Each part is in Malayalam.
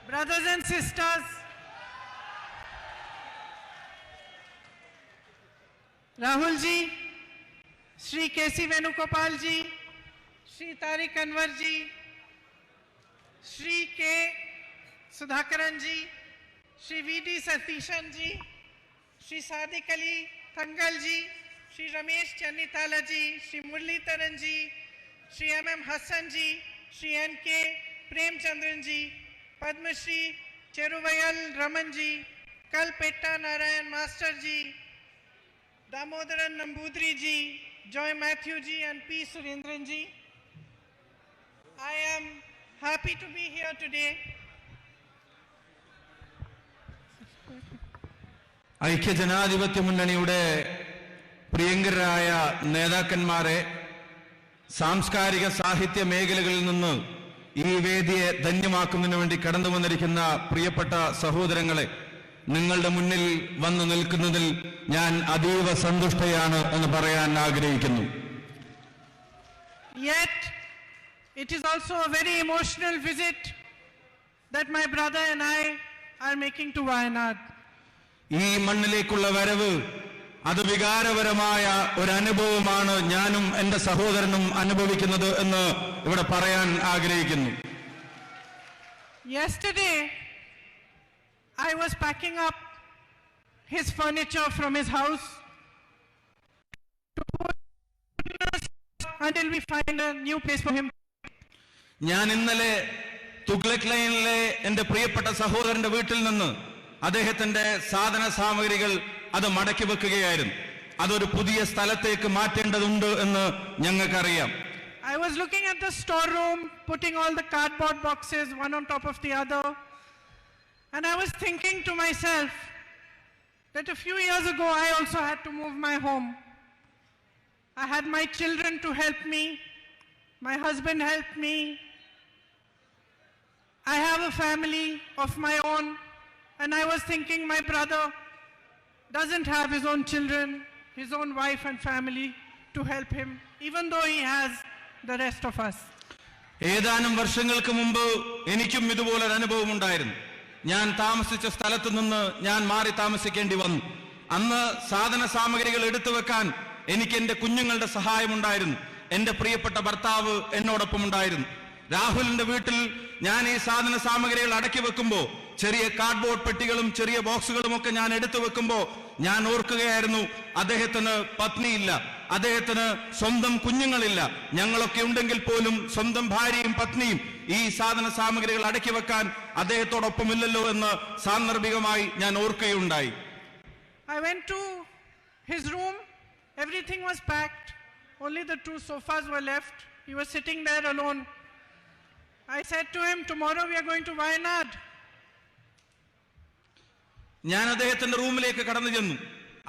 Brothers and sisters, Rahul ji, Shri K.C. Venugopal ji, Shri Tariq Anwar ji, Shri K. Sudhakaran ji, Shri V.D. Satishan ji, Shri Sadiq Ali Thangal ji, Shri Ramesh Channitala ji, Shri Murli Taran ji, Shri M.M. Hassan ji, Shri N.K. Premchandran ji, Padma Shri Cheruvayal Raman ji, Kalpetta Narayan Master ji, Damodaran Nambudri ji, Joy Matthew ji and P. Surendran ji. I am happy to be here today. ഐക്യജനാധിപത്യ മുന്നണിയുടെ പ്രിയങ്കരായ നേതാക്കന്മാരെ, സാംസ്കാരിക സാഹിത്യ മേഖലകളിൽ നിന്ന് ഈ വേദിയെ ധന്യമാക്കുന്നതിന് വേണ്ടി കടന്നു വന്നിരിക്കുന്ന പ്രിയപ്പെട്ട സഹോദരങ്ങളെ, നിങ്ങളുടെ മുന്നിൽ വന്നു നിൽക്കുന്നതിൽ ഞാൻ അതീവ സന്തുഷ്ടയാണ് എന്ന് പറയാൻ ആഗ്രഹിക്കുന്നു. Yet it is also a very emotional visit that my brother and I are making to Wayanad. ഈ മണ്ണിലേക്കുള്ള വരവ് അത് വികാരപരമായ ഒരു അനുഭവമാണ് ഞാനും എൻ്റെ സഹോദരനും അനുഭവിക്കുന്നത് എന്ന് ഇവിടെ പറയാൻ ആഗ്രഹിക്കുന്നു. Yesterday I was packing up his furniture from his house until we find a new place for him. ഞാൻ ഇന്നലെ തുഗ്ലക് ലൈനിലെ എൻ്റെ പ്രിയപ്പെട്ട സഹോദരന്റെ വീട്ടിൽ നിന്ന് അദ്ദേഹത്തിന്റെ സാധന സാമഗ്രികൾ അത് മടക്കി വെക്കുകയായിരുന്നു. അതൊരു പുതിയ സ്ഥലത്തേക്ക് മാറ്റേണ്ടതുണ്ട് എന്ന് ഞങ്ങൾക്കറിയാം. I was looking at the storeroom, putting all the cardboard boxes one on top of the other, and I was thinking to myself that a few years ago I also had to move my home. I had my children to help me, my husband helped me. I have a family of my own, and I was thinking my brother doesn't have his own children, his own wife and family to help him, even though he has the rest of us. ഏതാനും വർഷങ്ങൾക്ക് മുമ്പ് എനിക്കും ഇതുപോലൊരു അനുഭവം ഉണ്ടായിരുന്നു. ഞാൻ താമസിച്ച സ്ഥലത്ത് നിന്ന് ഞാൻ മാറി താമസിക്കേണ്ടി വന്നു. അന്ന് സാധന സാമഗ്രികൾ എടുത്തു വെക്കാൻ എനിക്ക് എൻ്റെ കുഞ്ഞുങ്ങളുടെ സഹായമുണ്ടായിരുന്നു. എൻ്റെ പ്രിയപ്പെട്ട ഭർത്താവ് എന്നോടൊപ്പം ഉണ്ടായിരുന്നു. രാഹുലിന്റെ വീട്ടിൽ ഞാൻ ഈ സാധന സാമഗ്രികൾ അടക്കി വെക്കുമ്പോൾ, ചെറിയ കാർഡ്ബോർഡ് പെട്ടികളും ചെറിയ ബോക്സുകളും ഒക്കെ ഞാൻ എടുത്തു വെക്കുമ്പോൾ ഞാൻ ഓർക്കുകയായിരുന്നു, അദ്ദേഹത്തിന് പത്നിയില്ല, അദ്ദേഹത്തിന് സ്വന്തം കുഞ്ഞുങ്ങളില്ല. ഞങ്ങളൊക്കെ ഉണ്ടെങ്കിൽ പോലും സ്വന്തം ഭാര്യയും പത്നിയും ഈ സാധന സാമഗ്രികൾ അടക്കി വെക്കാൻ അദ്ദേഹത്തോടൊപ്പമില്ലല്ലോ എന്ന് സാന്ദർഭികമായി ഞാൻ ഓർക്കുകയുണ്ടായി. I went to his room. Everything was packed. Only the 2 sofas were left. He was sitting there alone. I said to him, tomorrow we are going to Wayanad. ഞാൻ അദ്ദേഹത്തിന്റെ റൂമിലേക്ക് കടന്നു ചെന്നു.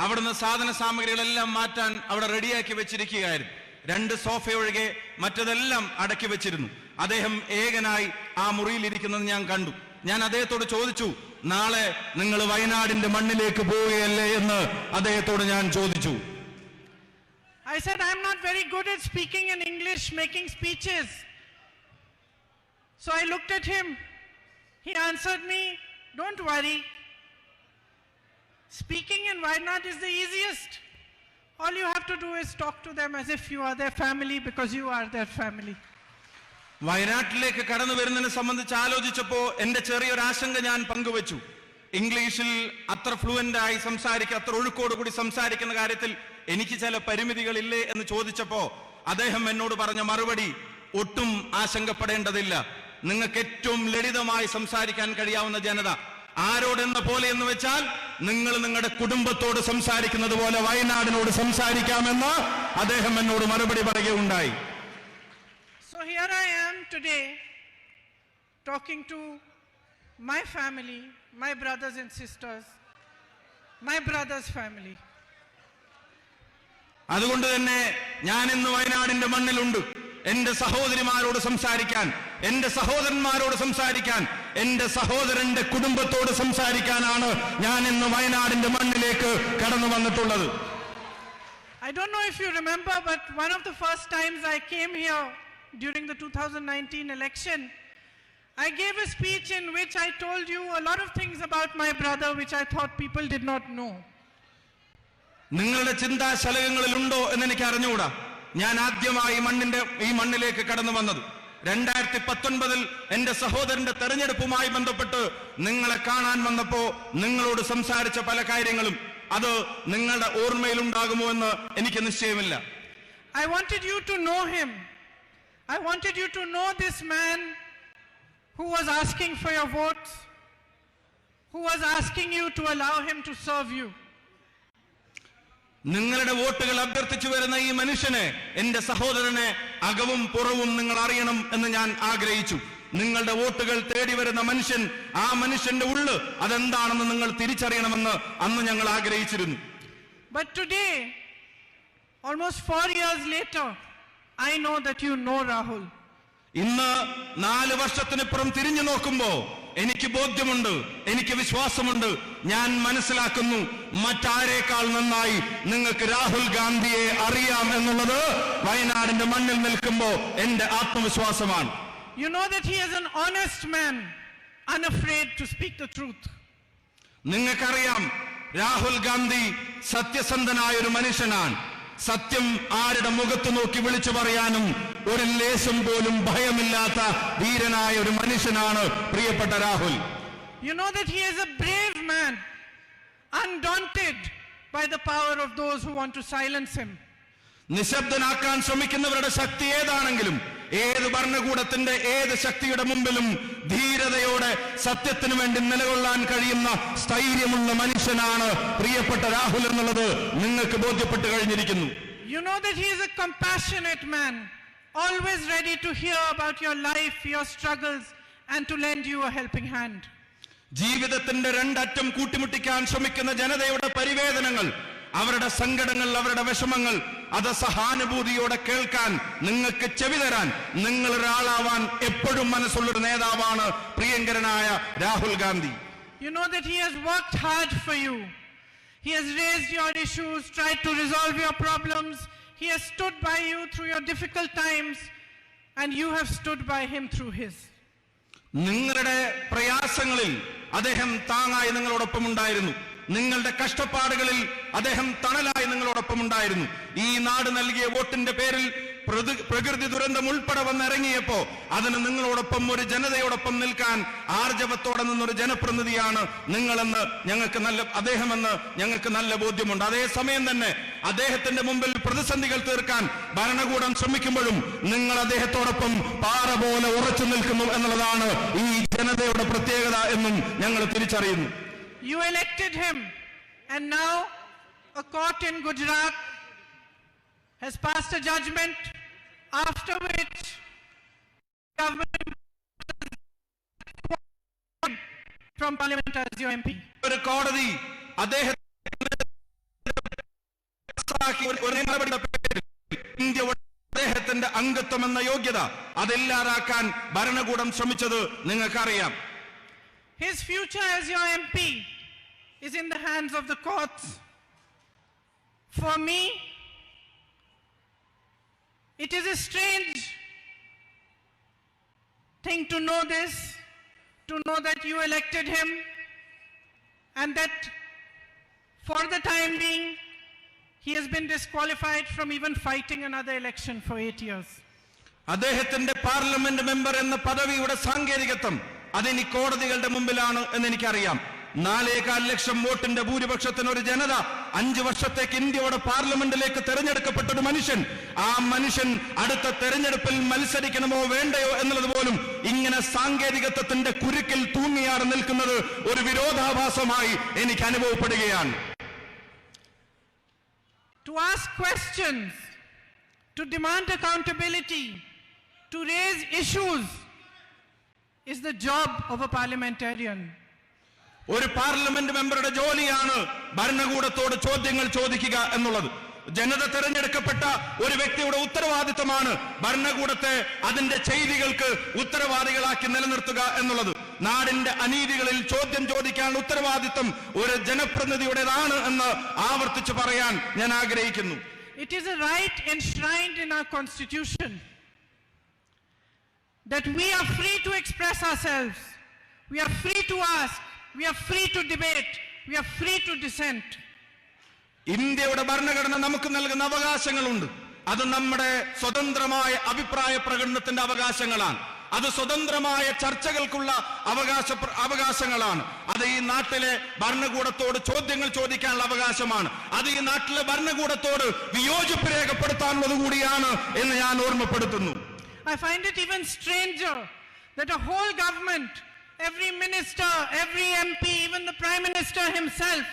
അവിടുന്ന് സാധന സാമഗ്രികളെല്ലാം മാറ്റാൻ അവിടെ റെഡിയാക്കി വെച്ചിരിക്കുകയായിരുന്നു. 2 സോഫ ഒഴികെ മറ്റതെല്ലാം അടക്കി വെച്ചിരുന്നു. അദ്ദേഹം ഏകനായി ആ മുറിയിൽ ഇരിക്കുന്നത് ഞാൻ കണ്ടു. ഞാൻ അദ്ദേഹത്തോട് ചോദിച്ചു, നാളെ നിങ്ങൾ വയനാടിന്റെ മണ്ണിലേക്ക് പോവുകയല്ലേ എന്ന് അദ്ദേഹത്തോട് ഞാൻ ചോദിച്ചു. I said, I'm not very good at speaking in English, making speeches. So I looked at him. He answered me, don't worry. Speaking in Wayanad is the easiest. All you have to do is talk to them as if you are their family, because you are their family. വയനാട്ടിലേക്ക് കടന്നു വരുന്നതിനെ സംബന്ധിച്ച് ആലോചിച്ചപ്പോൾ എൻ്റെ ചെറിയൊരു ആശങ്ക ഞാൻ പങ്കുവച്ചു. ഇംഗ്ലീഷിൽ അത്ര ഫ്ലുവൻ്റ് ആയി സംസാരിക്കുക, അത്ര ഒഴുക്കോടുകൂടി സംസാരിക്കുന്ന കാര്യത്തിൽ എനിക്ക് ചില പരിമിതികളില്ലേ എന്ന് ചോദിച്ചപ്പോൾ അദ്ദേഹം എന്നോട് പറഞ്ഞ മറുപടി, ഒട്ടും ആശങ്കപ്പെടേണ്ടതില്ല, നിങ്ങൾക്ക് ഏറ്റവും ലളിതമായി സംസാരിക്കാൻ കഴിയാവുന്ന ജനത ആരോടെന്ന പോലെ എന്ന് വെച്ചാൽ നിങ്ങൾ നിങ്ങളുടെ കുടുംബത്തോട് സംസാരിക്കുന്നത് പോലെ വയനാടിനോട് സംസാരിക്കാമെന്ന് അദ്ദേഹം എന്നോട് മറുപടി പറയുകയുണ്ടായി. So here I am today talking to my family, my brothers and sisters, my brother's family. അതുകൊണ്ട് തന്നെ ഞാൻ ഇന്ന് വയനാടിന്റെ മണ്ണിലുണ്ട്. എന്റെ സഹോദരിമാരോട് സംസാരിക്കാൻ, എന്റെ സഹോദരന്മാരോട് സംസാരിക്കാൻ, എന്റെ സഹോദരന്റെ കുടുംബത്തോട് സംസാരിക്കാനാണ് ഞാൻ ഇന്ന് വയനാടിന്റെ മണ്ണിലേക്ക് കടന്നു വന്നിട്ടുള്ളത്. I don't know if you remember, but one of the first times I came here during the 2019 election, I gave a speech in which I told you a lot of things about my brother which I thought people did not know. നിങ്ങളുടെ ചിന്താശലകങ്ങളിൽ ഉണ്ടോ എന്ന് എനിക്ക് അറിഞ്ഞുകൂടാ. ഞാൻ ആദ്യമായി ഈ മണ്ണിലേക്ക് കടന്നു വന്നത് 2019 എന്റെ സഹോദരന്റെ തെരഞ്ഞെടുപ്പുമായി ബന്ധപ്പെട്ട് നിങ്ങളെ കാണാൻ വന്നപ്പോ നിങ്ങളോട് സംസാരിച്ച പല കാര്യങ്ങളും അത് നിങ്ങളുടെ ഓർമ്മയിലുണ്ടാകുമോ എന്ന് എനിക്ക് നിശ്ചയമില്ല. I wanted you to know him. I wanted you to know this man who was asking for your votes, who was asking you to allow him to serve you. നിങ്ങളുടെ വോട്ടുകൾ അഭ്യർത്ഥിച്ചു വരുന്ന ഈ മനുഷ്യനെ, എന്റെ സഹോദരനെ അകവും പുറവും നിങ്ങൾ അറിയണം എന്ന് ഞാൻ ആഗ്രഹിച്ചു. നിങ്ങളുടെ വോട്ടുകൾ തേടി വരുന്ന മനുഷ്യൻ, ആ മനുഷ്യന്റെ ഉള്ള് അതെന്താണെന്ന് നിങ്ങൾ തിരിച്ചറിയണമെന്ന് അന്ന് ഞങ്ങൾ ആഗ്രഹിച്ചിരുന്നു. But today, almost 4 years later, I know that you know Rahul. ഇന്ന് 4 വർഷത്തിനിപ്പുറം തിരിഞ്ഞു നോക്കുമ്പോ എനിക്ക് ബോധ്യമുണ്ട്, എനിക്ക് വിശ്വാസമുണ്ട്, ഞാൻ മനസ്സിലാക്കുന്നു മറ്റാരേക്കാൾ നന്നായി നിങ്ങൾക്ക് രാഹുൽ ഗാന്ധിയെ അറിയാം എന്നുള്ളത് വയനാടിന്റെ മണ്ണിൽ നിൽക്കുമ്പോ എന്റെ ആത്മവിശ്വാസമാണ്. You know that he is an honest man, unafraid to speak the truth. നിങ്ങൾക്കറിയാം രാഹുൽ ഗാന്ധി സത്യസന്ധനായ ഒരു മനുഷ്യനാണ്. സത്യം ആരുടെ മുഖത്ത് നോക്കി വിളിച്ചു പറയാനും ഒരു ലേശം പോലും ഭയമില്ലാത്ത ധീരനായ ഒരു മനുഷ്യനാണ് പ്രിയപ്പെട്ട Rahul. You know that he is a brave man, undaunted by the power of those who want to silence him. നിശബ്ദനാക്കാൻ ശ്രമിക്കുന്നവരുടെ ശക്തി ഏതാണെങ്കിലും, ഏത് ഭരണകൂടത്തിന്റെ ഏത് ശക്തിയുടെ മുമ്പിലും ധീരതയോടെ സത്യത്തിനു വേണ്ടി നിലകൊള്ളാൻ കഴിയുന്ന സ്ഥൈര്യമുള്ള മനുഷ്യനാണ് പ്രിയപ്പെട്ട രാഹുൽ എന്നുള്ളത് നിങ്ങൾക്ക് ബോധ്യപ്പെട്ടു കഴിഞ്ഞിരിക്കുന്നു. You know that he is a compassionate man, always ready to hear about your life, your struggles, and to lend you a helping hand. ജീവിതത്തിന്റെ രണ്ടറ്റം കൂട്ടിമുട്ടിക്കാൻ ശ്രമിക്കുന്ന ജനതയുടെ പരിവേദനങ്ങൾ, അവരുടെ സങ്കടങ്ങൾ, അവരുടെ വിഷമങ്ങൾ അത് സഹാനുഭൂതിയോടെ കേൾക്കാൻ, നിങ്ങൾക്ക് ചെവി തരാൻ, നിങ്ങൾ ഒരാളാവാൻ എപ്പോഴും മനസ്സുള്ളൊരു നേതാവാണ് പ്രിയങ്കരനായ Rahul Gandhi. You know that he has worked hard for you. He has raised your issues, tried to resolve your problems. He has stood by you through your difficult times, and you have stood by him through his. നിങ്ങളുടെ പ്രയാസങ്ങളിൽ അദ്ദേഹം താങ്ങായി നിങ്ങളോടൊപ്പം ഉണ്ടായിരുന്നു. നിങ്ങളുടെ കഷ്ടപ്പാടുകളിൽ അദ്ദേഹം തണലായി നിങ്ങളോടൊപ്പം ഉണ്ടായിരുന്നു. ഈ നാട് നൽകിയ വോട്ടിന്റെ പേരിൽ പ്രകൃതി ദുരന്തം ഉൾപ്പെടെ വന്നിറങ്ങിയപ്പോ അതിന് നിങ്ങളോടൊപ്പം ഒരു ജനതയോടൊപ്പം നിൽക്കാൻ ആർജവത്തോടെ നിന്നൊരു ജനപ്രതിനിധിയാണ് നിങ്ങളെന്ന് അദ്ദേഹമെന്ന് ഞങ്ങൾക്ക് നല്ല ബോധ്യമുണ്ട്. അതേസമയം തന്നെ അദ്ദേഹത്തിന്റെ മുമ്പിൽ പ്രതിസന്ധികൾ തീർക്കാൻ ഭരണകൂടം ശ്രമിക്കുമ്പോഴും നിങ്ങൾ അദ്ദേഹത്തോടൊപ്പം പാറ പോലെ ഉറച്ചു നിൽക്കുന്നു എന്നുള്ളതാണ് ഈ ജനതയുടെ പ്രത്യേകത എന്നും ഞങ്ങൾ തിരിച്ചറിയുന്നു. You elected him, and now a court in Gujarat has passed a judgment after which government from parliament as your MP. ഒരു കോടതി അദ്ദേഹത്തിന്റെ അംഗത്വം എന്ന യോഗ്യത അതില്ലാതാക്കാൻ ഭരണകൂടം ശ്രമിച്ചത് നിങ്ങൾക്കറിയാം. His future as your MP is in the hands of the courts. For me, it is a strange thing to know this, to know that you elected him and that for the time being he has been disqualified from even fighting another election for 8 years. അദ്ദേഹത്തിന്റെ പാർലമെന്റ് മെമ്പർ എന്ന പദവിയുടെ സാങ്കേതികത്വം അതിനി കോടതികളുടെ മുമ്പിലാണ് എന്ന് എനിക്കറിയാം. 4.25 ലക്ഷം വോട്ടിന്റെ ഭൂരിപക്ഷത്തിന് ഒരു ജനത 5 വർഷത്തേക്ക് ഇന്ത്യയുടെ പാർലമെന്റിലേക്ക് തെരഞ്ഞെടുക്കപ്പെട്ട ഒരു മനുഷ്യൻ, ആ മനുഷ്യൻ അടുത്ത തെരഞ്ഞെടുപ്പിൽ മത്സരിക്കണമോ വേണ്ടയോ എന്നുള്ളത് പോലും ഇങ്ങനെ സാങ്കേതികത്വത്തിന്റെ കുരുക്കിൽ തൂങ്ങിയാറ് നിൽക്കുന്നത് ഒരു വിരോധാഭാസമായി എനിക്ക് അനുഭവപ്പെടുകയാണ്. To ask questions, to demand accountability, to raise issues is the job of a parliamentarian. ഒരു പാർലമെന്റ് മെമ്പറുടെ ജോലിയാണ് ഭരണകൂടത്തോട് ചോദ്യങ്ങൾ ചോദിക്കുക എന്നുള്ളത്. ജനത തെരഞ്ഞെടുക്കപ്പെട്ട ഒരു വ്യക്തിയുടെ ഉത്തരവാദിത്തമാണ് ഭരണകൂടത്തെ അതിന്റെ ചെയ്തികൾക്ക് ഉത്തരവാദികളാക്കി നിലനിർത്തുക എന്നുള്ളത്. നാടിന്റെ അനീതികളിൽ ചോദ്യം ചോദിക്കാൻ ഉത്തരവാദിത്തം ഒരു ജനപ്രതിനിധിയുടേതാണ് എന്ന് ആവർത്തിച്ച് പറയാൻ ഞാൻ ആഗ്രഹിക്കുന്നു. It is a right enshrined in our constitution. that we are free to express ourselves, we are free to ask, we are free to debate, we are free to dissent. ഇന്ത്യയുടെ ഭരണഘടന നമുക്ക് നൽകുന്ന അവകാശങ്ങളുണ്ട്. അത് നമ്മുടെ സ്വതന്ത്രമായ അഭിപ്രായ പ്രകടനത്തിന്റെ അവകാശങ്ങളാണ്. അത് സ്വതന്ത്രമായ ചർച്ചകൾക്കുള്ള അവകാശങ്ങളാണ്. അത് ഈ നാട്ടിലെ ഭരണകൂടത്തോട് ചോദ്യങ്ങൾ ചോദിക്കാനുള്ള അവകാശമാണ്. അത് ഈ നാട്ടിലെ ഭരണകൂടത്തോട് വിയോജിപ്പ് രേഖപ്പെടുത്താനുള്ളത് കൂടിയാണ് എന്ന് ഞാൻ ഓർമ്മപ്പെടുത്തുന്നു. I find it even stranger that a whole government, every minister, every MP, even the Prime Minister himself,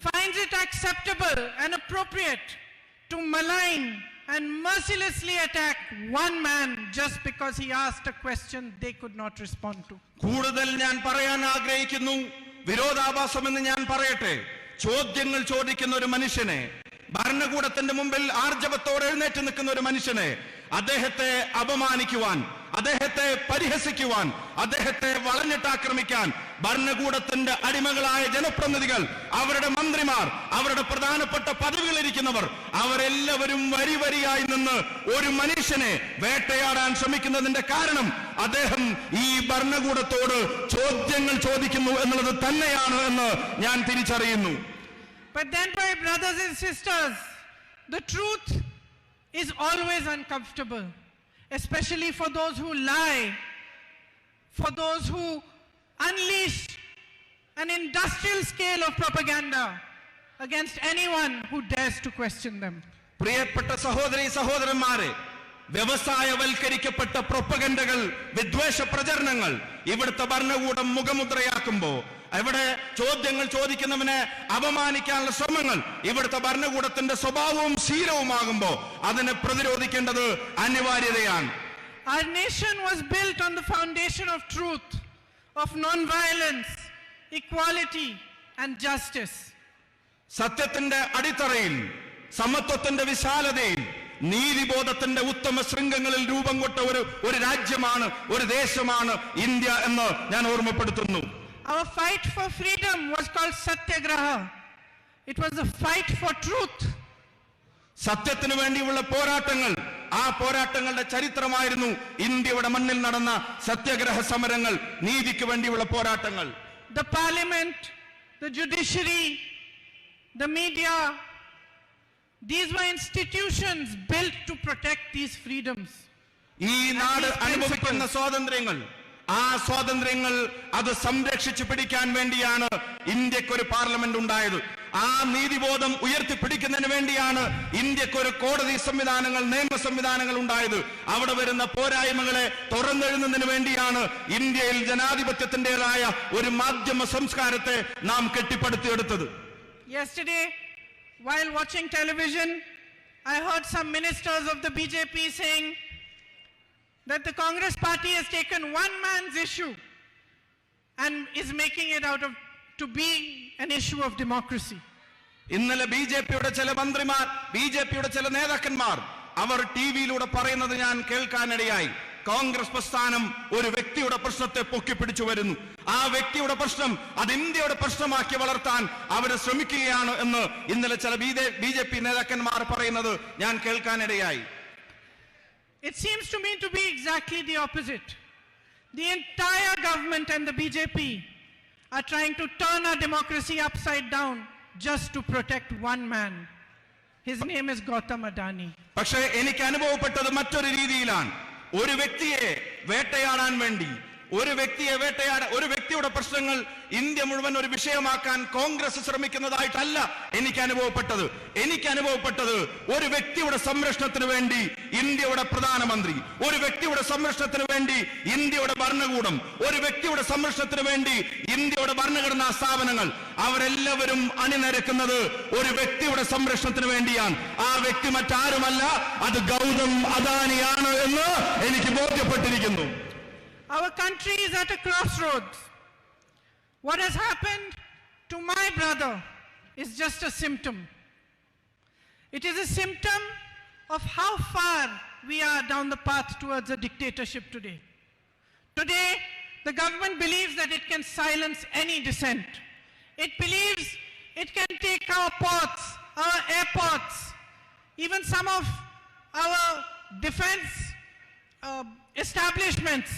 finds it acceptable and appropriate to malign and mercilessly attack one man just because he asked a question they could not respond to. കൂടുതൽ ഞാൻ പറയാൻ ആഗ്രഹിക്കുന്നു, വിരോധാഭാസമെന്ന് ഞാൻ പറയട്ടെ. ചോദ്യങ്ങൾ ചോദിക്കുന്ന ഒരു മനുഷ്യനെ, ഭരണകൂടത്തിന്റെ മുമ്പിൽ ആർജവത്തോടെ എഴുന്നേറ്റ് നിൽക്കുന്ന ഒരു മനുഷ്യനെ, അദ്ദേഹത്തെ അപമാനിക്കുവാൻ, അദ്ദേഹത്തെ പരിഹസിക്കുവാൻ, അദ്ദേഹത്തെ വളഞ്ഞിട്ടാക്രമിക്കാൻ ഭരണകൂടത്തിന്റെ അടിമകളായ ജനപ്രതിനിധികൾ, അവരുടെ മന്ത്രിമാർ, അവരുടെ പ്രധാനപ്പെട്ട പദവികളിരിക്കുന്നവർ, അവരെല്ലാവരും വരിവരിയായി നിന്ന് ഒരു മനുഷ്യനെ വേട്ടയാടാൻ ശ്രമിക്കുന്നതിന്റെ കാരണം അദ്ദേഹം ഈ ഭരണകൂടത്തോട് ചോദ്യങ്ങൾ ചോദിക്കുന്നു എന്നുള്ളത് തന്നെയാണ് എന്ന് ഞാൻ തിരിച്ചറിയുന്നു. But then, my brothers and sisters, the truth is always uncomfortable, especially for those who lie, for those who unleash an industrial scale of propaganda against anyone who dares to question them. പ്രിയപ്പെട്ട സഹോദരീ സഹോദരന്മാരെ, വ്യവസായവൽക്കരിക്കപ്പെട്ട പ്രൊപ്പഗൻഡകൾ, വിദ്വേഷ പ്രചരണങ്ങൾ ഇവിടുത്തെ ഭരണകൂടം മുഖമുദ്രയാക്കുമ്പോ, ഇവിടെ ചോദ്യങ്ങൾ ചോദിക്കുന്നവനെ അപമാനിക്കാനുള്ള ശ്രമങ്ങൾ ഇവിടുത്തെ ഭരണകൂടത്തിന്റെ സ്വഭാവവും ശീലവുമാകുമ്പോ അതിനെ പ്രതിരോധിക്കേണ്ടത് അനിവാര്യതയാണ്. Our nation was built on the foundation of truth, of non-violence, equality and justice. സത്യത്തിന്റെ അടിത്തറയിൽ, സമത്വത്തിന്റെ വിശാലതയിൽ, നീതിബോധത്തിന്റെ ഉത്തമ ശൃംഖങ്ങളിൽ രൂപം കൊണ്ട ഒരു രാജ്യമാണ്, ഒരു ദേശമാണ് ഇന്ത്യ എന്ന് ഞാൻ ഓർമ്മപ്പെടുത്തുന്നു. Our fight for freedom was called Satyagraha. It was a fight for truth. സത്യത്തിനു വേണ്ടിയുള്ള പോരാട്ടങ്ങൾ, ആ പോരാട്ടങ്ങളുടെ ചരിത്രമായിരുന്നു ഇന്ത്യയുടെ മണ്ണിൽ നടന്ന സത്യാഗ്രഹ സമരങ്ങൾ, നീതിക്ക് വേണ്ടിയുള്ള പോരാട്ടങ്ങൾ. The parliament, the judiciary, the media, these were institutions built to protect these freedoms. ഈ നാട് അനുഭവിക്കുന്ന സ്വാതന്ത്ര്യങ്ങൾ, ആ സ്വാതന്ത്ര്യങ്ങൾ അത് സംരക്ഷിച്ചു പിടിക്കാൻ വേണ്ടിയാണ് ഇന്ത്യക്കൊരു പാർലമെന്റ് ഉണ്ടായത്. ആ നീതിബോധം ഉയർത്തിപ്പിടിക്കുന്നതിന് വേണ്ടിയാണ് ഇന്ത്യക്കൊരു കോടതി സംവിധാനങ്ങൾ, നിയമ സംവിധാനങ്ങൾ ഉണ്ടായത്. അവിടെ വരുന്ന പോരായ്മകളെ തുറന്നെഴുന്നതിന് വേണ്ടിയാണ് ഇന്ത്യയിൽ ജനാധിപത്യത്തിൻ്റെതായ ഒരു മാധ്യമ സംസ്കാരത്തെ നാം കെട്ടിപ്പടുത്തിയെടുത്തത്. Yesterday, while watching television, I heard some ministers of the BJP saying that the Congress party has taken one man's issue and is making it out of to be an issue of democracy. ഇന്നലെ ബിജെപിയുടെ ചില മന്ത്രിമാർ, ബിജെപിയുടെ ചില നേതാക്കന്മാർ അവർ ടിവിയിലൂടെ പറയുന്നത് ഞാൻ കേൾക്കാനിടയായി. കോൺഗ്രസ് പ്രസ്ഥാനം ഒരു വ്യക്തിയുടെ പ്രശ്നത്തെ പൊക്കിപ്പിടിച്ചു വരുന്നു, ആ വ്യക്തിയുടെ പ്രശ്നം അത് ഇന്ത്യയുടെ പ്രശ്നമാക്കി വളർത്താൻ അവർ ശ്രമിക്കുകയാണ് എന്ന് ഇന്നലെ ചില ബിജെപി നേതാക്കന്മാർ പറയുന്നത് ഞാൻ കേൾക്കാനിടയായി. It seems to me to be exactly the opposite. The entire government and the BJP are trying to turn our democracy upside down just to protect one man. His name is Gautam Adani. പക്ഷേ എനിക്ക് അനുഭവപ്പെട്ടത് മറ്റൊരു രീതിയിലാണ്. ഒരു വ്യക്തിയെ വേട്ടയാടാൻ വേണ്ടി, ഒരു വ്യക്തിയുടെ പ്രശ്നങ്ങൾ ഇന്ത്യ മുഴുവൻ ഒരു വിഷയമാക്കാൻ കോൺഗ്രസ് ശ്രമിക്കുന്നതായിട്ടല്ല എനിക്ക് അനുഭവപ്പെട്ടത് ഒരു വ്യക്തിയുടെ സംരക്ഷണത്തിന് വേണ്ടി ഇന്ത്യയുടെ പ്രധാനമന്ത്രി, ഒരു വ്യക്തിയുടെ സംരക്ഷണത്തിന് വേണ്ടി ഇന്ത്യയുടെ ഭരണകൂടം, ഒരു വ്യക്തിയുടെ സംരക്ഷണത്തിന് വേണ്ടി ഇന്ത്യയുടെ ഭരണഘടനാ സ്ഥാപനങ്ങൾ, അവരെല്ലാവരും അണിനിരക്കുന്നത് ഒരു വ്യക്തിയുടെ സംരക്ഷണത്തിന് വേണ്ടിയാണ്. ആ വ്യക്തി മറ്റാരുമല്ല, അത് ഗൗതം അദാനിയാണ് എന്ന് എനിക്ക് ബോധ്യപ്പെട്ടിരിക്കുന്നു. Our country is at a crossroads. What has happened to my brother is just a symptom. It is a symptom of how far we are down the path towards a dictatorship today. Today, the government believes that it can silence any dissent. It believes it can take our ports, our airports, even some of our defense establishments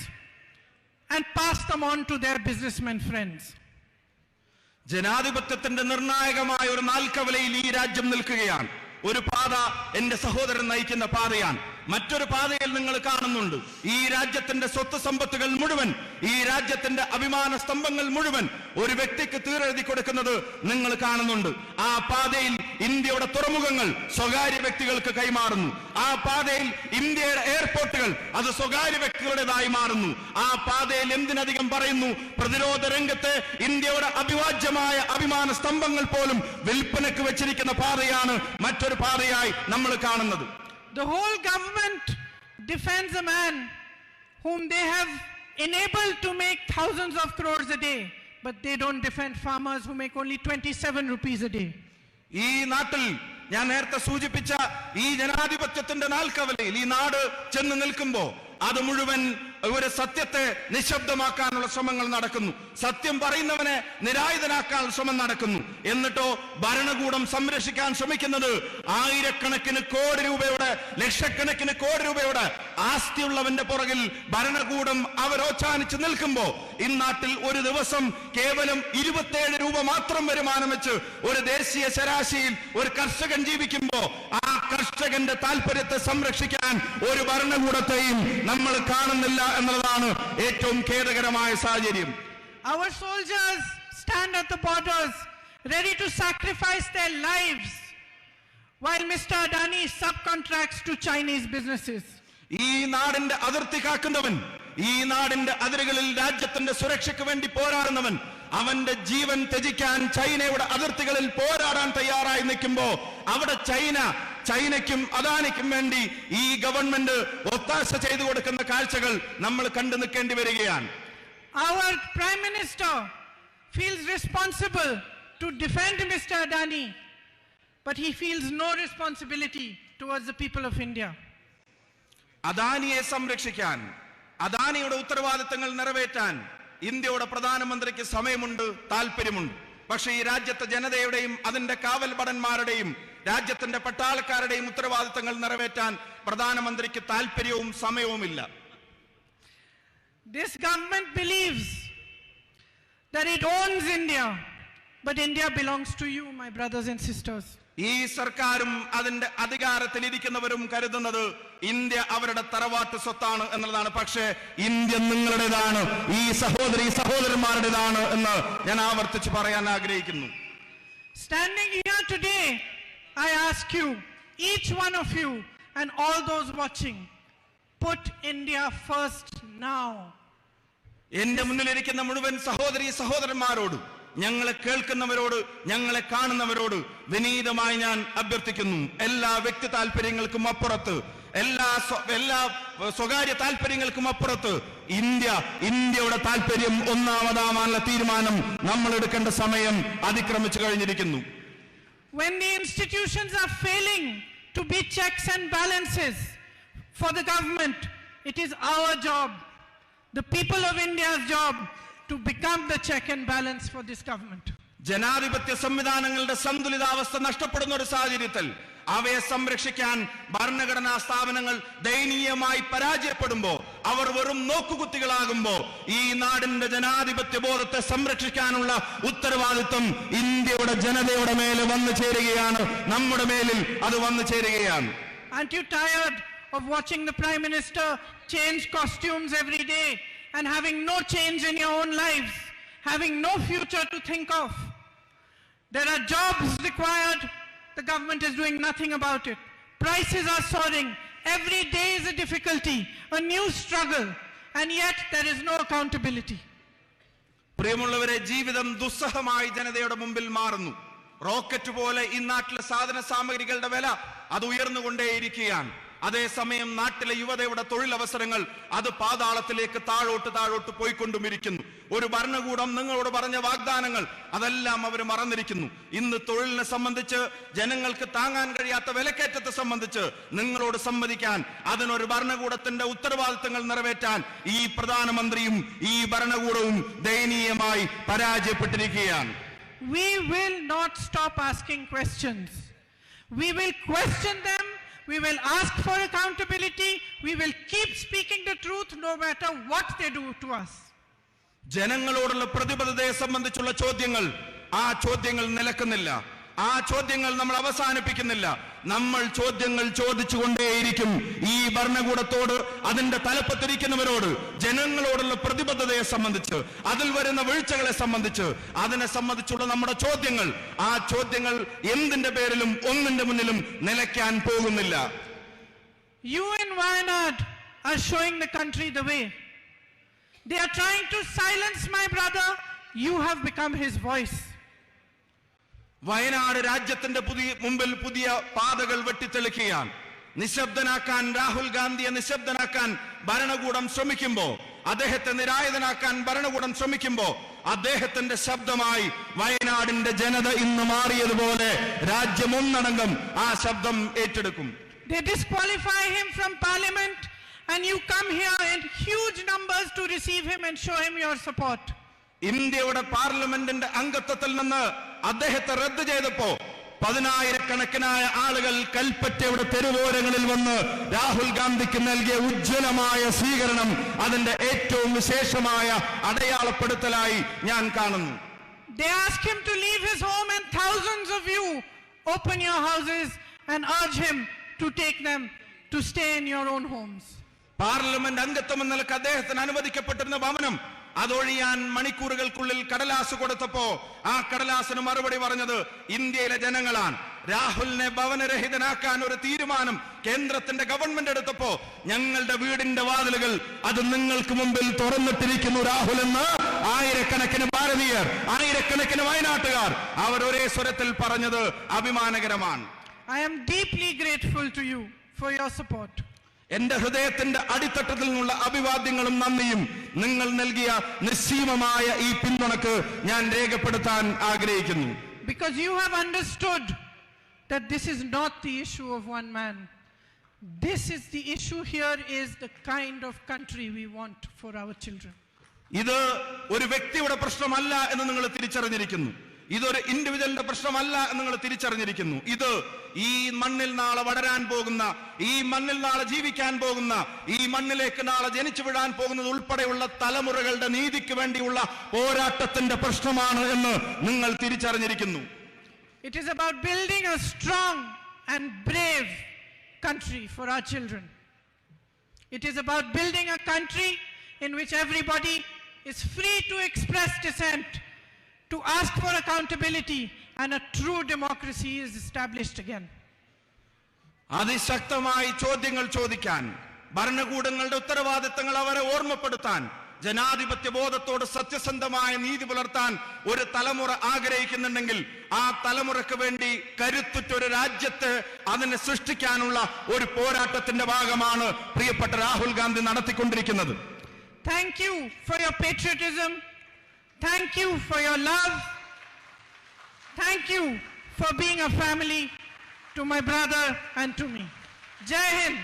and pass them on to their businessmen friends. ജനാധിപത്യത്തിന്റെ നിർണായകമായ ഒരു നാൽക്കവലയിൽ ഈ രാജ്യം നിൽക്കുകയാണ്. ഒരു പാത എന്റെ സഹോദരൻ നയിക്കുന്ന പാതയാണ്. മറ്റൊരു പാതയിൽ നിങ്ങൾ കാണുന്നുണ്ട് ഈ രാജ്യത്തിന്റെ സ്വത്ത് സമ്പത്തുകൾ മുഴുവൻ, ഈ രാജ്യത്തിന്റെ അഭിമാന സ്തംഭങ്ങൾ മുഴുവൻ ഒരു വ്യക്തിക്ക് തീരെഴുതി കൊടുക്കുന്നത് നിങ്ങൾ കാണുന്നുണ്ട്. ആ പാതയിൽ ഇന്ത്യയുടെ തുറമുഖങ്ങൾ സ്വകാര്യ വ്യക്തികൾക്ക് കൈമാറുന്നു. ആ പാതയിൽ ഇന്ത്യയുടെ എയർപോർട്ടുകൾ അത് സ്വകാര്യ വ്യക്തികളുടേതായി മാറുന്നു. ആ പാതയിൽ എന്തിനധികം പറയുന്നു, പ്രതിരോധ രംഗത്തെ ഇന്ത്യയുടെ അഭിവാജ്യമായ അഭിമാന സ്തംഭങ്ങൾ പോലും വിൽപ്പനക്ക് വെച്ചിരിക്കുന്ന പാതയാണ് മറ്റൊരു പാതയായി നമ്മൾ കാണുന്നത്. The whole government defends a man whom they have enabled to make thousands of crores a day, but they don't defend farmers who make only 27 rupees a day. ഈ നാട്ടിൽ ഞാൻ നേരത്തെ സൂചിപ്പിച്ച ഈ ജനാധിപത്യത്തിന്റെ നാൽക്കവലയിൽ ഈ നാട് ചെന്ന് നിൽക്കുമ്പോ അത് മുഴുവൻ ഒരു സത്യത്തെ നിശബ്ദമാക്കാനുള്ള ശ്രമങ്ങൾ നടക്കുന്നു. സത്യം പറയുന്നവനെ നിരായുധനാക്കാനുള്ള ശ്രമം നടക്കുന്നു. എന്നിട്ടോ ഭരണകൂടം സംരക്ഷിക്കാൻ ശ്രമിക്കുന്നത് ആയിരക്കണക്കിന് കോടി രൂപയുടെ, ലക്ഷക്കണക്കിന് കോടി രൂപയുടെ ആസ്തിയുള്ളവന്റെ പുറകിൽ ഭരണകൂടം അവരോച്ചാനിച്ച് നിൽക്കുമ്പോ ഇന്നാട്ടിൽ ഒരു ദിവസം കേവലം 27 രൂപ മാത്രം വരുമാനം വെച്ച് ഒരു ദേശീയ ശരാശരിയിൽ ഒരു കർഷകൻ ജീവിക്കുമ്പോ ആ കർഷകന്റെ താല്പര്യത്തെ സംരക്ഷിക്കാൻ ഒരു ഭരണകൂടത്തെയും നമ്മൾ കാണുന്നില്ല എന്നുള്ളതാണ് ഏറ്റവും ഖേദകരമായ സാഹചര്യം. Our soldiers stand at the borders ready to sacrifice their lives while Mr. Adani subcontracts to Chinese businesses. ഈ നാടിന്റെ അതിർത്തി കാക്കുന്നവൻ, ഈ നാടിന്റെ അതിരുകളിൽ രാജ്യത്തിന്റെ സുരക്ഷയ്ക്ക് വേണ്ടി പോരാടുന്നവൻ, അവന്റെ ജീവൻ ത്യജിക്കാൻ ചൈനയുടെ അതിർത്തികളിൽ പോരാടാൻ തയ്യാറായി നിൽക്കുമ്പോ അവിടെ ചൈനയ്ക്കും അദാനിക്കും വേണ്ടി ഈ ഗവൺമെന്റ് ഒത്താശ ചെയ്തു കൊടുക്കുന്ന കാഴ്ചകൾ നമ്മൾ കണ്ടു നിൽക്കേണ്ടി വരികയാണ്. Our Prime Minister feels responsible to defend Mr. Adani, but he feels no responsibility towards the people of India. അദാനിയെ സംരക്ഷിക്കാൻ, അദാനിയുടെ ഉത്തരവാദിത്തങ്ങൾ നിറവേറ്റാൻ ഇന്ത്യയുടെ പ്രധാനമന്ത്രിക്ക് സമയമുണ്ട്, താല്പര്യമുണ്ട്. പക്ഷേ ഈ രാജ്യത്തെ ജനതയുടെയും അതിന്റെ കാവൽ ഭടന്മാരുടെയും രാജ്യത്തിന്റെ പട്ടാളക്കാരുടെയും ഉത്തരവാദിത്തങ്ങൾ നിറവേറ്റാൻ പ്രധാനമന്ത്രിക്ക് താല്പര്യവും സമയവുമില്ല. This government believes that it owns India, but India belongs to you, my brothers and sisters. ഈ സർക്കാരും അതിന്റെ അധികാരത്തിൽ ഇരിക്കുന്നവരും കരുതുന്നത് ഇന്ത്യ അവരുടെ തറവാട്ട് സ്വത്താണ് എന്നുള്ളതാണ്. പക്ഷേ ഇന്ത്യ നിങ്ങളുടേതാണ്, ഈ സഹോദരന്മാരുടേതാണ് എന്ന് ഞാൻ ആവർത്തിച്ച് പറയാൻ ആഗ്രഹിക്കുന്നു. Standing here today, I ask you, each one of you and all those watching, put India first now. എന്റെ മുന്നിലിരിക്കുന്ന മുഴുവൻ സഹോദരന്മാരോട്, ഞങ്ങളെ കേൾക്കുന്നവരോട്, ഞങ്ങളെ കാണുന്നവരോട് വിനീതമായി ഞാൻ അഭ്യർത്ഥിക്കുന്നു, എല്ലാ വ്യക്തി താല്പര്യങ്ങൾക്കും അപ്പുറത്ത്, എല്ലാ സ്വകാര്യ താല്പര്യങ്ങൾക്കും അപ്പുറത്ത് ഇന്ത്യയുടെ താല്പര്യം ഒന്നാമതാവാനുള്ള തീരുമാനം നമ്മൾ എടുക്കേണ്ട സമയം അതിക്രമിച്ചു കഴിഞ്ഞിരിക്കുന്നു. When the institutions are failing to be checks and balances for the government, it is our job, the people of India's job, to become the check and balance for this government. ജനാധിപത്യ സംവിധാനങ്ങളുടെ സന്തുലിതാവസ്ഥ നഷ്ടപ്പെടുന്ന ഒരു സാഹചര്യത്തിൽ അവയെ സംരക്ഷിക്കാൻ ഭരണഘടനാ സ്ഥാപനങ്ങൾ ദയനീയമായി പരാജയപ്പെടുമ്പോ, അവർ വെറും നോക്കുകുത്തികളാകുമ്പോ ഈ നാടിന്റെ ജനാധിപത്യ ബോധത്തെ സംരക്ഷിക്കാനുള്ള ഉത്തരവാദിത്വം ഇന്ത്യയുടെ ജനതയുടെ മേലെ വന്നു ചേരുകയാണ്, നമ്മുടെ മേലിൽ അത് വന്നു ചേരുകയാണ്. Aren't you tired of watching the Prime Minister change costumes every day and having no change in your own lives, having no future to think of? There are jobs required. The government is doing nothing about it. Prices are soaring. Every day is a difficulty, a new struggle, and yet there is no accountability. പ്രിയമുള്ളവരെ, ജീവിതം ദുസ്സഹമായി ജനതയുടെ മുമ്പിൽ മാറുന്നു. റോക്കറ്റ് പോലെ ഈ നാട്ടിലെ സാധന സാമഗ്രികളുടെ വില അത് ഉയർന്നുകൊണ്ടേയിരിക്കുകയാണ്. അതേസമയം നാട്ടിലെ യുവതയുടെ തൊഴിലവസരങ്ങൾ അത് പാതാളത്തിലേക്ക് താഴോട്ട് പോയിക്കൊണ്ടുമിരിക്കുന്നു. ഒരു ഭരണകൂടം നിങ്ങളോട് പറഞ്ഞ വാഗ്ദാനങ്ങൾ അതെല്ലാം അവർ മറന്നിരിക്കുന്നു. ഇന്ന് തൊഴിലിനെ സംബന്ധിച്ച്, ജനങ്ങൾക്ക് താങ്ങാൻ കഴിയാത്ത വിലക്കയറ്റത്തെ സംബന്ധിച്ച് നിങ്ങളോട് സംവദിക്കാൻ, അതിനൊരു ഭരണകൂടത്തിന്റെ ഉത്തരവാദിത്തങ്ങൾ നിറവേറ്റാൻ ഈ പ്രധാനമന്ത്രിയും ഈ ഭരണകൂടവും ദയനീയമായി പരാജയപ്പെട്ടിരിക്കുകയാണ്. We will not stop asking questions. We will question them. We will ask for accountability. We will keep speaking the truth no matter what they do to us. ജനങ്ങളോടുള്ള പ്രതിബദ്ധതയെ സംബന്ധിച്ചുള്ള ചോദ്യങ്ങൾ, ആ ചോദ്യങ്ങൾ നിലക്കുന്നില്ല. ആ ചോദ്യങ്ങൾ നമ്മൾ അവസാനിപ്പിക്കുന്നില്ല. നമ്മൾ ചോദ്യങ്ങൾ ചോദിച്ചുകൊണ്ടേയിരിക്കും. ഈ ഭരണകൂടത്തോട്, അതിന്റെ തലപ്പത്തിരിക്കുന്നവരോട്, ജനങ്ങളോടുള്ള പ്രതിബദ്ധതയെ സംബന്ധിച്ച്, അതിൽ വരുന്ന വീഴ്ചകളെ സംബന്ധിച്ച്, അതിനെ സംബന്ധിച്ചുള്ള നമ്മുടെ ചോദ്യങ്ങൾ, ആ ചോദ്യങ്ങൾ എന്തിന്റെ പേരിലും ഒന്നിന്റെ മുന്നിലും നിലയ്ക്കാൻ പോകുന്നില്ല. You in Wayanad are showing the country the way. They are trying to silence my brother. You have become his voice. Wayanad രാജ്യത്തിന്റെ മുമ്പിൽ പുതിയ പാതകൾ വെട്ടിത്തെളിക്കുകയാണ്. നിശബ്ദനാക്കാൻ, രാഹുൽ ഗാന്ധിയെ നിശബ്ദനാക്കാൻ ഭരണകൂടം ശ്രമിക്കുമ്പോ, അദ്ദേഹത്തെ നിരായുധനാക്കാൻ ഭരണകൂടം ശ്രമിക്കുമ്പോ, അദ്ദേഹത്തിന്റെ ശബ്ദമായി വയനാടിന്റെ ജനത ഇന്ന് മാറിയതുപോലെ രാജ്യം ഒന്നടങ്കം ആ ശബ്ദം ഏറ്റെടുക്കും. They disqualify him from parliament and you come here in huge numbers to receive him and show him your support. ഇന്ത്യയുടെ പാർലമെന്റിന്റെ അംഗത്വത്തിൽ നിന്ന് അദ്ദേഹത്തെ റദ്ദ് ചെയ്തപ്പോ 10,000-കണക്കിനായ ആളുകൾ കൽപ്പറ്റയുടെ തെരുവോരങ്ങളിൽ വന്ന് രാഹുൽ ഗാന്ധിക്ക് നൽകിയ ഉജ്ജ്വലമായ സ്വീകരണം അതിന്റെ ഏറ്റവും വിശേഷമായ അടയാളപ്പെടുത്തലായി ഞാൻ കാണുന്നു. They ask him to leave his home and thousands of you open your houses and urge him to take them to stay in your own homes. Parliament അംഗത്വം എന്ന നിലക്ക് അദ്ദേഹത്തിന് അനുവദിക്കപ്പെട്ടിരുന്ന ഭവനം അതൊഴിയാൻ മണിക്കൂറുകൾക്കുള്ളിൽ കടലാസ് കൊടുത്തപ്പോ ആ കടലാസിന് മറുപടി പറഞ്ഞത് ഇന്ത്യയിലെ ജനങ്ങളാണ്. രാഹുലിനെ ഭവനരഹിതനാക്കാൻ ഒരു തീരുമാനം കേന്ദ്രത്തിന്റെ ഗവൺമെന്റ് എടുത്തപ്പോ ഞങ്ങളുടെ വീടിന്റെ വാതിലുകൾ അത് നിങ്ങൾക്ക് മുമ്പിൽ തുറന്നിട്ടിരിക്കുന്നു രാഹുൽ എന്ന് ആയിരക്കണക്കിന് ഭാരതീയർ, ആയിരക്കണക്കിന് വയനാട്ടുകാർ അവർ ഒരേ സ്വരത്തിൽ പറഞ്ഞത് അഭിമാനകരമാണ്. I am deeply grateful to you for your support. എന്റെ ഹൃദയത്തിന്റെ അടിത്തട്ടത്തിൽ നിന്നുള്ള അഭിവാദ്യങ്ങളും നന്ദിയും നിങ്ങൾ നൽകിയ നിസ്സീമമായ ഈ പിന്തുണക്ക് ഞാൻ രേഖപ്പെടുത്താൻ ആഗ്രഹിക്കുന്നു. Because you have understood that this is not the issue of one man. This is the issue here is the kind of country we want for our children. ഇത് ഒരു വ്യക്തിയുടെ പ്രശ്നമല്ല എന്ന് നിങ്ങൾ തിരിച്ചറിഞ്ഞിരിക്കുന്നു. ഇതൊരു ഇൻഡിവിജ്വലിന്റെ പ്രശ്നമല്ല എന്ന് നിങ്ങൾ തിരിച്ചറിഞ്ഞിരിക്കുന്നു. ഇത് ഈ മണ്ണിൽ നാളെ വളരാൻ പോകുന്ന, ഈ മണ്ണിൽ നാളെ ജീവിക്കാൻ പോകുന്ന, ഈ മണ്ണിലേക്ക് നാളെ ജനിച്ചു വീഴാൻ പോകുന്നത് ഉൾപ്പെടെയുള്ള തലമുറകളുടെ നീതിക്ക് വേണ്ടിയുള്ള പോരാട്ടത്തിന്റെ പ്രശ്നമാണ് എന്ന് നിങ്ങൾ തിരിച്ചറിഞ്ഞിരിക്കുന്നു. It is about building a strong and brave country for our children. It is about building a country in which everybody is free to express dissent, to ask for accountability, and a true democracy is established again. അതിശക്തമായി ചോദ്യങ്ങൾ ചോദിക്കാൻ, ഭരണകൂടങ്ങളുടെ ഉത്തരവാദിത്തങ്ങൾ അവരെ ഓർമ്മപ്പെടുത്താൻ, ജനാധിപത്യ ബോധത്തോട് സത്യസന്ധമായ നീതി പുലർത്താൻ ഒരു തലമുറ ആഗ്രഹിക്കുന്നുണ്ടെങ്കിൽ ആ തലമുറയ്ക്ക് വേണ്ടി കരുത്തുറ്റൊരു രാജ്യത്ത് അതിനെ സൃഷ്ടിക്കാനുള്ള ഒരു പോരാട്ടത്തിന്റെ ഭാഗമാണ് പ്രിയപ്പെട്ട രാഹുൽ ഗാന്ധി നടത്തിക്കൊണ്ടിരിക്കുന്നത്. Thank you for your patriotism. Thank you for your love. Thank you for being a family to my brother and to me. Jai Hind.